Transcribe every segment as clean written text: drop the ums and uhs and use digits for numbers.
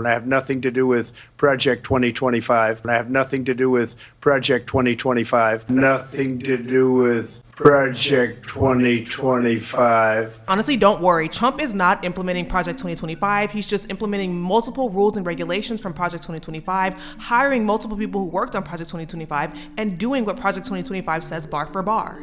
I have nothing to do with Project 2025. I have nothing to do with Project 2025. Nothing to do with Project 2025. Honestly, don't worry. Trump is not implementing Project 2025. He's just implementing multiple rules and regulations from Project 2025, hiring multiple people who worked on Project 2025, and doing what Project 2025 says bar for bar.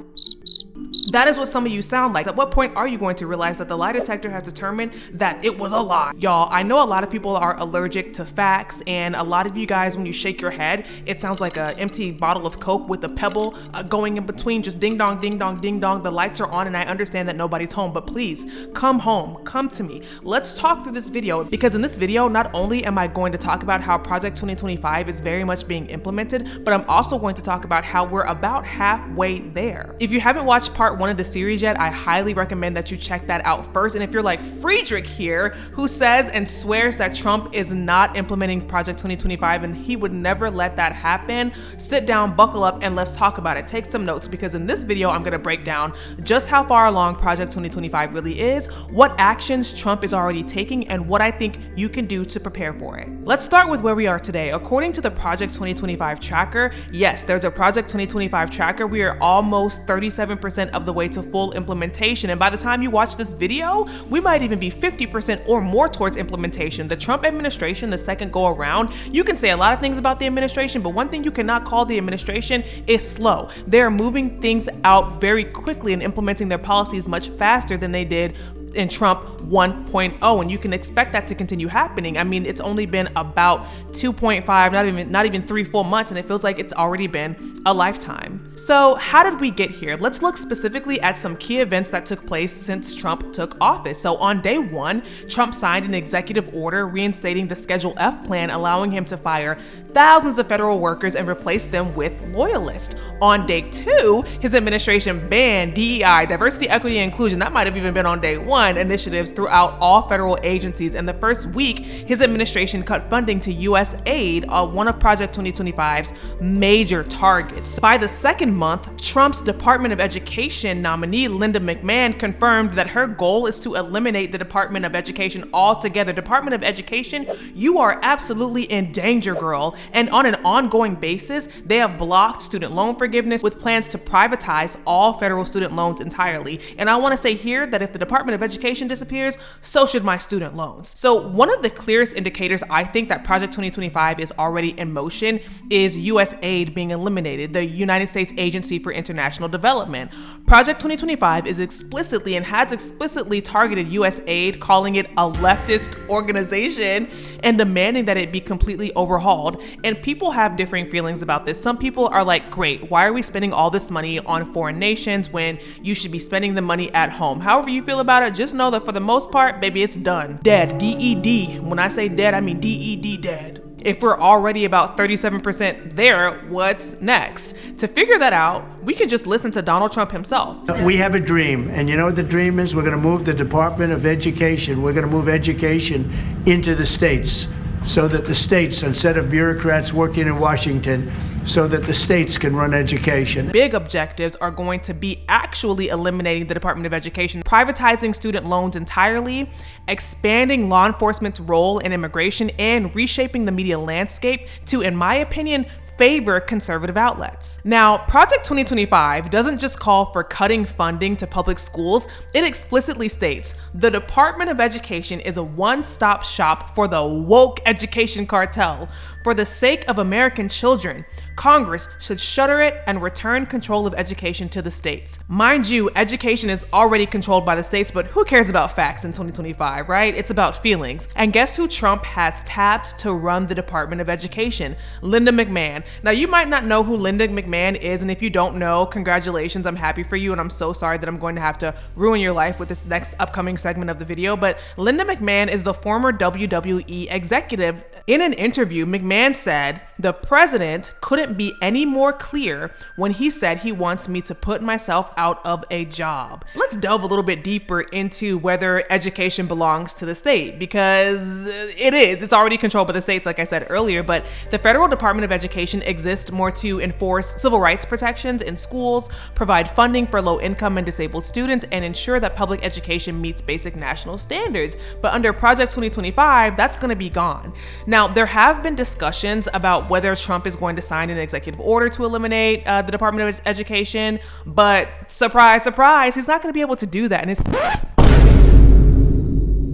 That is what some of you sound like. At what point are you going to realize that the lie detector has determined that it was a lie? Y'all, I know a lot of people are allergic to facts, and a lot of you guys, when you shake your head, it sounds like an empty bottle of Coke with a pebble going in between, just ding dong, ding dong, ding dong. The lights are on and I understand that nobody's home, but please come home, come to me. Let's talk through this video, because in this video, not only am I going to talk about how Project 2025 is very much being implemented, but I'm also going to talk about how we're about halfway there. If you haven't watched part 1 of the series yet, I highly recommend that you check that out first. And if you're like Friedrich here, who says and swears that Trump is not implementing Project 2025 and he would never let that happen, sit down, buckle up, and let's talk about it. Take some notes, because in this video, I'm going to break down just how far along Project 2025 really is, what actions Trump is already taking, and what I think you can do to prepare for it. Let's start with where we are today. According to the Project 2025 tracker, yes, there's a Project 2025 tracker. We are almost 37% of the way to full implementation, and by the time you watch this video, we might even be 50% or more towards implementation. The Trump administration, the second go around, you can say a lot of things about the administration, but one thing you cannot call the administration is slow. They're moving things out very quickly and implementing their policies much faster than they did in Trump 1.0, and you can expect that to continue happening. I mean, it's only been about 2.5, not even 3 full months, and it feels like it's already been a lifetime. So how did we get here? Let's look specifically at some key events that took place since Trump took office. So on day 1, Trump signed an executive order reinstating the Schedule F plan, allowing him to fire thousands of federal workers and replace them with loyalists. On day 2, his administration banned DEI, diversity, equity, and inclusion. That might have even been on day 1. Initiatives throughout all federal agencies. And the first week, his administration cut funding to U.S. aid, one of Project 2025's major targets. By the second month, Trump's Department of Education nominee, Linda McMahon, confirmed that her goal is to eliminate the Department of Education altogether. Department of Education, you are absolutely in danger, girl. And on an ongoing basis, they have blocked student loan forgiveness with plans to privatize all federal student loans entirely. And I want to say here that if the Department of Education disappears, so should my student loans. So one of the clearest indicators I think that Project 2025 is already in motion is U.S. aid being eliminated, the United States Agency for International Development. Project 2025 is explicitly and has explicitly targeted U.S. aid, calling it a leftist organization and demanding that it be completely overhauled. And people have differing feelings about this. Some people are like, great, why are we spending all this money on foreign nations when you should be spending the money at home? However you feel about it, just know that for the most part, baby, it's done. Dead, D-E-D. When I say dead, I mean D-E-D, dead. If we're already about 37% there, what's next? To figure that out, we can just listen to Donald Trump himself. We have a dream, and you know what the dream is? We're going to move the Department of Education. We're going to move education into the states, so that the states, instead of bureaucrats working in Washington, so that the states can run education. Big objectives are going to be actually eliminating the Department of Education, privatizing student loans entirely, expanding law enforcement's role in immigration, and reshaping the media landscape to, in my opinion, favor conservative outlets. Now, Project 2025 doesn't just call for cutting funding to public schools, it explicitly states the Department of Education is a one-stop shop for the woke education cartel. For the sake of American children, Congress should shutter it and return control of education to the states. Mind you, education is already controlled by the states, but who cares about facts in 2025, right? It's about feelings. And guess who Trump has tapped to run the Department of Education? Linda McMahon. Now, you might not know who Linda McMahon is, and if you don't know, congratulations, I'm happy for you, and I'm so sorry that I'm going to have to ruin your life with this next upcoming segment of the video, but Linda McMahon is the former WWE executive. In an interview, McMahon McMahon said, "The president couldn't be any more clear when he said he wants me to put myself out of a job." Let's delve a little bit deeper into whether education belongs to the state, because it's already controlled by the states, like I said earlier. But the Federal Department of Education exists more to enforce civil rights protections in schools, provide funding for low-income and disabled students, and ensure that public education meets basic national standards. But under Project 2025, that's going to be gone. Now, there have been discussions about whether Trump is going to sign an executive order to eliminate the Department of Education, but surprise, surprise, he's not going to be able to do that. And his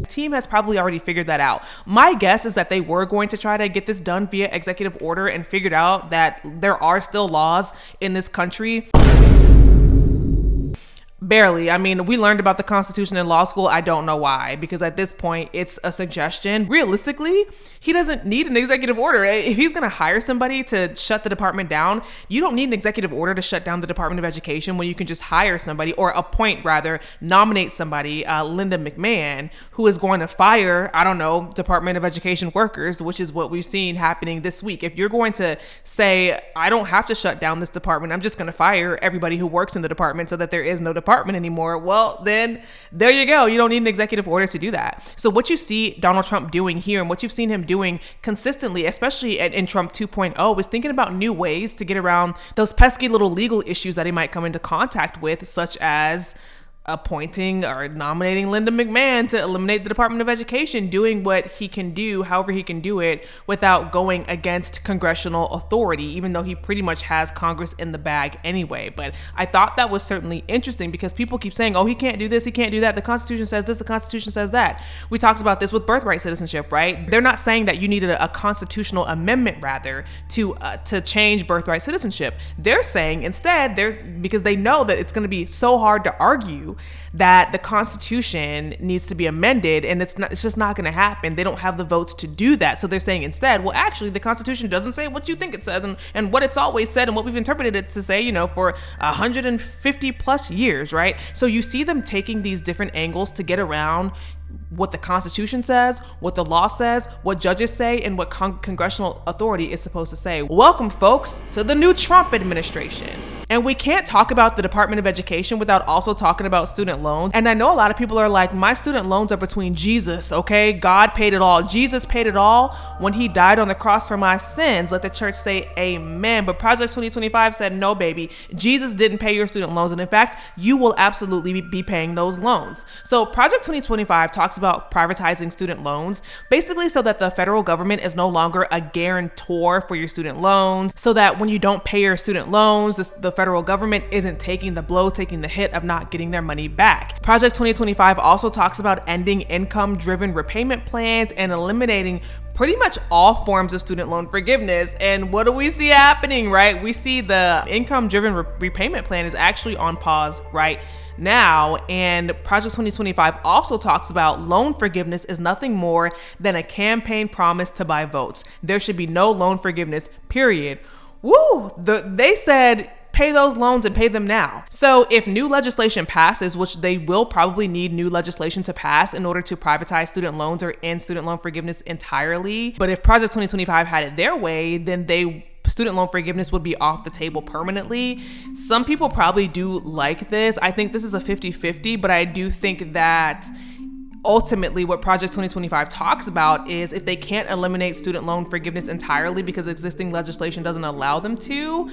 team has probably already figured that out. My guess is that they were going to try to get this done via executive order and figured out that there are still laws in this country. Barely. I mean, we learned about the Constitution in law school. I don't know why, because at this point, it's a suggestion. Realistically, he doesn't need an executive order. If he's going to hire somebody to shut the department down, you don't need an executive order to shut down the Department of Education when you can just hire somebody, or nominate somebody, Linda McMahon, who is going to fire, Department of Education workers, which is what we've seen happening this week. If you're going to say, I don't have to shut down this department, I'm just going to fire everybody who works in the department so that there is no department anymore, well, then there you go. You don't need an executive order to do that. So what you see Donald Trump doing here, and what you've seen him doing consistently, especially in Trump 2.0, is thinking about new ways to get around those pesky little legal issues that he might come into contact with, such as appointing or nominating Linda McMahon to eliminate the Department of Education, doing what he can do, however he can do it, without going against congressional authority, even though he pretty much has Congress in the bag anyway. But I thought that was certainly interesting, because people keep saying, oh, he can't do this, he can't do that. The Constitution says this, the Constitution says that. We talked about this with birthright citizenship, right? They're not saying that you needed a constitutional amendment, rather, to change birthright citizenship. They're saying instead, because they know that it's going to be so hard to argue that the Constitution needs to be amended, and it's just not going to happen. They don't have the votes to do that. So they're saying instead, well, actually, the Constitution doesn't say what you think it says, and what it's always said, and what we've interpreted it to say, for 150 plus years, right? So you see them taking these different angles to get around what the Constitution says, what the law says, what judges say, and what congressional authority is supposed to say. Welcome, folks, to the new Trump administration. And we can't talk about the Department of Education without also talking about student loans. And I know a lot of people are like, my student loans are between Jesus, okay? God paid it all. Jesus paid it all when he died on the cross for my sins. Let the church say amen. But Project 2025 said, no, baby, Jesus didn't pay your student loans. And in fact, you will absolutely be paying those loans. So Project 2025 talks about privatizing student loans, basically so that the federal government is no longer a guarantor for your student loans, so that when you don't pay your student loans, the federal government isn't taking the blow, taking the hit of not getting their money back. Project 2025 also talks about ending income-driven repayment plans and eliminating pretty much all forms of student loan forgiveness. And what do we see happening, right? We see the income-driven repayment plan is actually on pause right now. And Project 2025 also talks about loan forgiveness is nothing more than a campaign promise to buy votes. There should be no loan forgiveness, period. Woo! They said, pay those loans and pay them now. So if new legislation passes, which they will probably need new legislation to pass in order to privatize student loans or end student loan forgiveness entirely. But if Project 2025 had it their way, then student loan forgiveness would be off the table permanently. Some people probably do like this. I think this is a 50-50, but I do think that ultimately what Project 2025 talks about is if they can't eliminate student loan forgiveness entirely because existing legislation doesn't allow them to,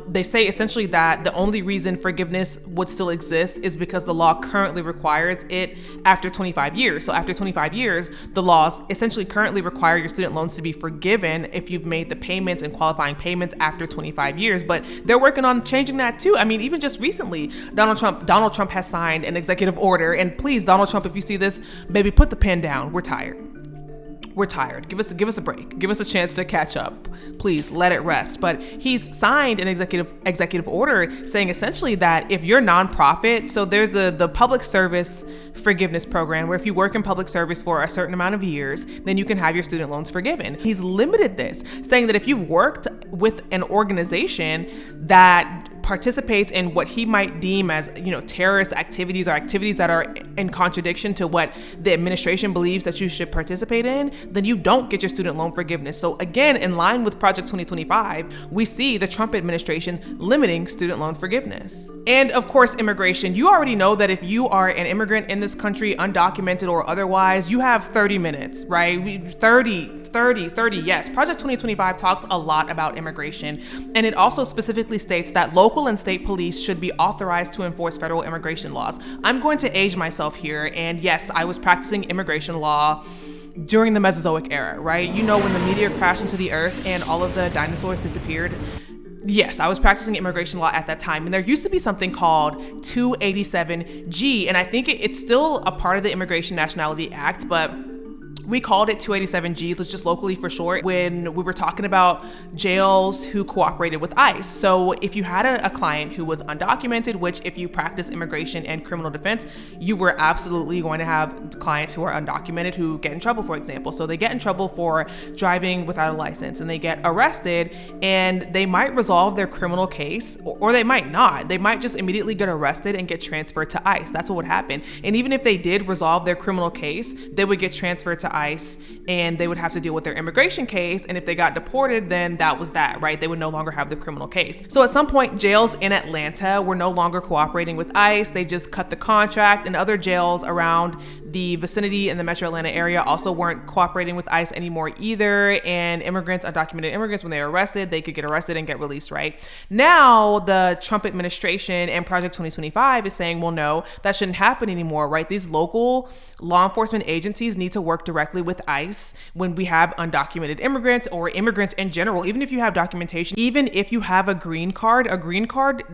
they say essentially that the only reason forgiveness would still exist is because the law currently requires it after 25 years. So after 25 years, the laws essentially currently require your student loans to be forgiven if you've made the payments and qualifying payments after 25 years. But they're working on changing that too. I mean, even just recently, Donald Trump has signed an executive order. And please, Donald Trump, if you see this, baby, put the pen down. We're tired. Give us a break. Give us a chance to catch up. Please let it rest. But he's signed an executive order saying essentially that if you're nonprofit, so there's the public service forgiveness program where if you work in public service for a certain amount of years, then you can have your student loans forgiven. He's limited this, saying that if you've worked with an organization that participates in what he might deem as, terrorist activities or activities that are in contradiction to what the administration believes that you should participate in, then you don't get your student loan forgiveness. So again, in line with Project 2025, we see the Trump administration limiting student loan forgiveness. And of course, immigration. You already know that if you are an immigrant in this country, undocumented or otherwise, you have 30 minutes, right? 30, yes. Project 2025 talks a lot about immigration, and it also specifically states that local and state police should be authorized to enforce federal immigration laws. I'm going to age myself here, and yes, I was practicing immigration law during the Mesozoic era, right? When the meteor crashed into the earth and all of the dinosaurs disappeared. Yes, I was practicing immigration law at that time, and there used to be something called 287G, and I think it's still a part of the Immigration Nationality Act, but we called it 287G, just locally for short, when we were talking about jails who cooperated with ICE. So if you had a client who was undocumented, which if you practice immigration and criminal defense, you were absolutely going to have clients who are undocumented who get in trouble, for example. So they get in trouble for driving without a license and they get arrested, and they might resolve their criminal case, or they might not. They might just immediately get arrested and get transferred to ICE. That's what would happen. And even if they did resolve their criminal case, they would get transferred to ICE and they would have to deal with their immigration case. And if they got deported, then that was that, right? They would no longer have the criminal case. So at some point, jails in Atlanta were no longer cooperating with ICE. They just cut the contract, and other jails around the vicinity in the metro Atlanta area also weren't cooperating with ICE anymore either. And undocumented immigrants, when they were arrested, they could get arrested and get released, right? Now, the Trump administration and Project 2025 is saying, well, no, that shouldn't happen anymore, right? These local law enforcement agencies need to work directly with ICE when we have undocumented immigrants or immigrants in general. Even if you have documentation, even if you have a green card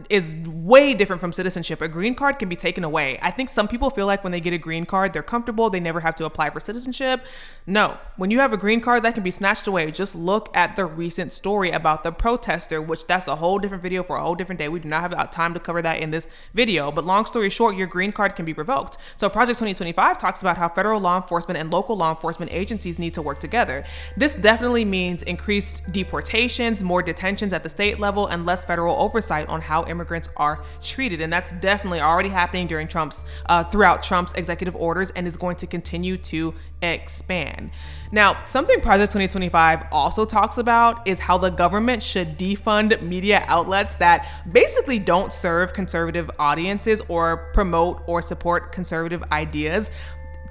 is way different from citizenship. A green card can be taken away. I think some people feel like when they get a green card, they're comfortable. They never have to apply for citizenship. No, when you have a green card, that can be snatched away. Just look at the recent story about the protester, which that's a whole different video for a whole different day. We do not have time to cover that in this video, but long story short, your green card can be revoked. So Project 2025 talks about how federal law enforcement and local law enforcement agencies need to work together. This definitely means increased deportations, more detentions at the state level, and less federal oversight on how immigrants are treated. And that's definitely already happening during throughout Trump's executive orders, and is going to continue to expand. Now, something Project 2025 also talks about is how the government should defund media outlets that basically don't serve conservative audiences or promote or support conservative ideas.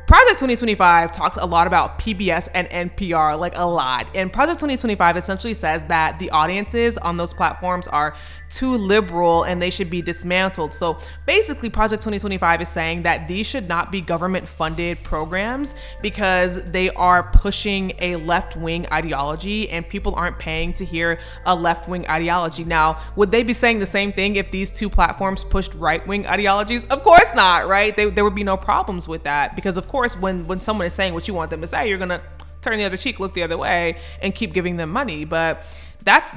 Project 2025 talks a lot about PBS and NPR, like a lot. And Project 2025 essentially says that the audiences on those platforms are too liberal and they should be dismantled. So basically, Project 2025 is saying that these should not be government funded programs because they are pushing a left-wing ideology and people aren't paying to hear a left-wing ideology. Now, would they be saying the same thing if these two platforms pushed right-wing ideologies? Of course not, right? There would be no problems with that because, of course, when someone is saying what you want them to say, you're going to turn the other cheek, look the other way, and keep giving them money. But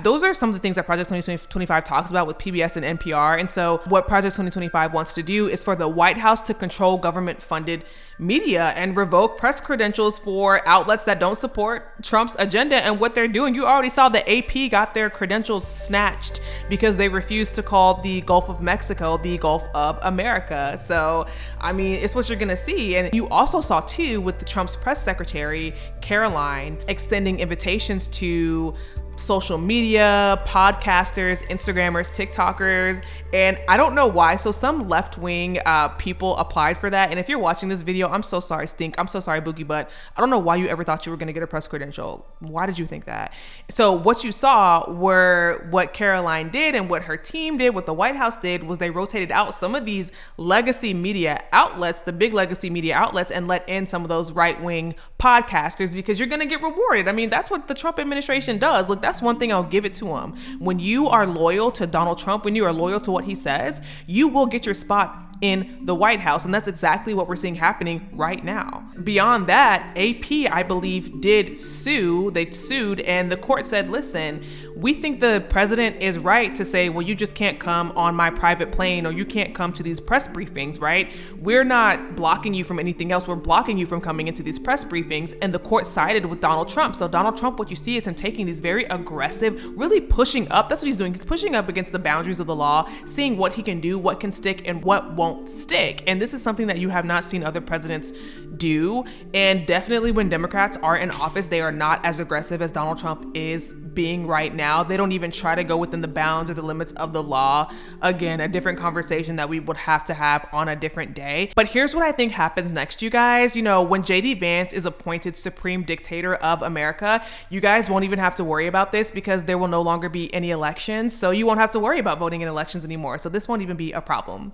those are some of the things that Project 2025 talks about with PBS and NPR. And so what Project 2025 wants to do is for the White House to control government-funded media and revoke press credentials for outlets that don't support Trump's agenda and what they're doing. You already saw the AP got their credentials snatched because they refused to call the Gulf of Mexico the Gulf of America. So, I mean, it's what you're going to see. And you also saw, too, with the Trump's press secretary, Caroline, extending invitations to social media, podcasters, Instagrammers, TikTokers, and I don't know why. So some left-wing people applied for that. And if you're watching this video, I'm so sorry, Stink. I'm so sorry, Boogie, but I don't know why you ever thought you were going to get a press credential. Why did you think that? So what you saw were what Caroline did and what her team did, what the White House did, was they rotated out some of these legacy media outlets, the big legacy media outlets, and let in some of those right-wing podcasters because you're going to get rewarded. I mean, that's what the Trump administration does. Look, that's one thing I'll give it to them. When you are loyal to Donald Trump, when you are loyal to what he says, you will get your spot in the White House. And that's exactly what we're seeing happening right now. Beyond that, AP, I believe, did sue. They sued, and the court said, listen, we think the president is right to say, well, you just can't come on my private plane, or you can't come to these press briefings, right? We're not blocking you from anything else. We're blocking you from coming into these press briefings. And the court sided with Donald Trump. So Donald Trump, what you see is him taking these very aggressive, really pushing up. That's what he's doing. He's pushing up against the boundaries of the law, seeing what he can do, what can stick, and what won't stick. And this is something that you have not seen other presidents do. And definitely when Democrats are in office, they are not as aggressive as Donald Trump is being right now. They don't even try to go within the bounds or the limits of the law. Again, a different conversation that we would have to have on a different day. But here's what I think happens next, you guys. You know, when JD Vance is appointed supreme dictator of America, you guys won't even have to worry about this because there will no longer be any elections. So you won't have to worry about voting in elections anymore. So this won't even be a problem.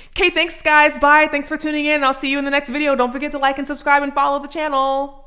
Okay, thanks guys. Bye. Thanks for tuning in. I'll see you in the next video. Don't forget to like and subscribe and follow the channel.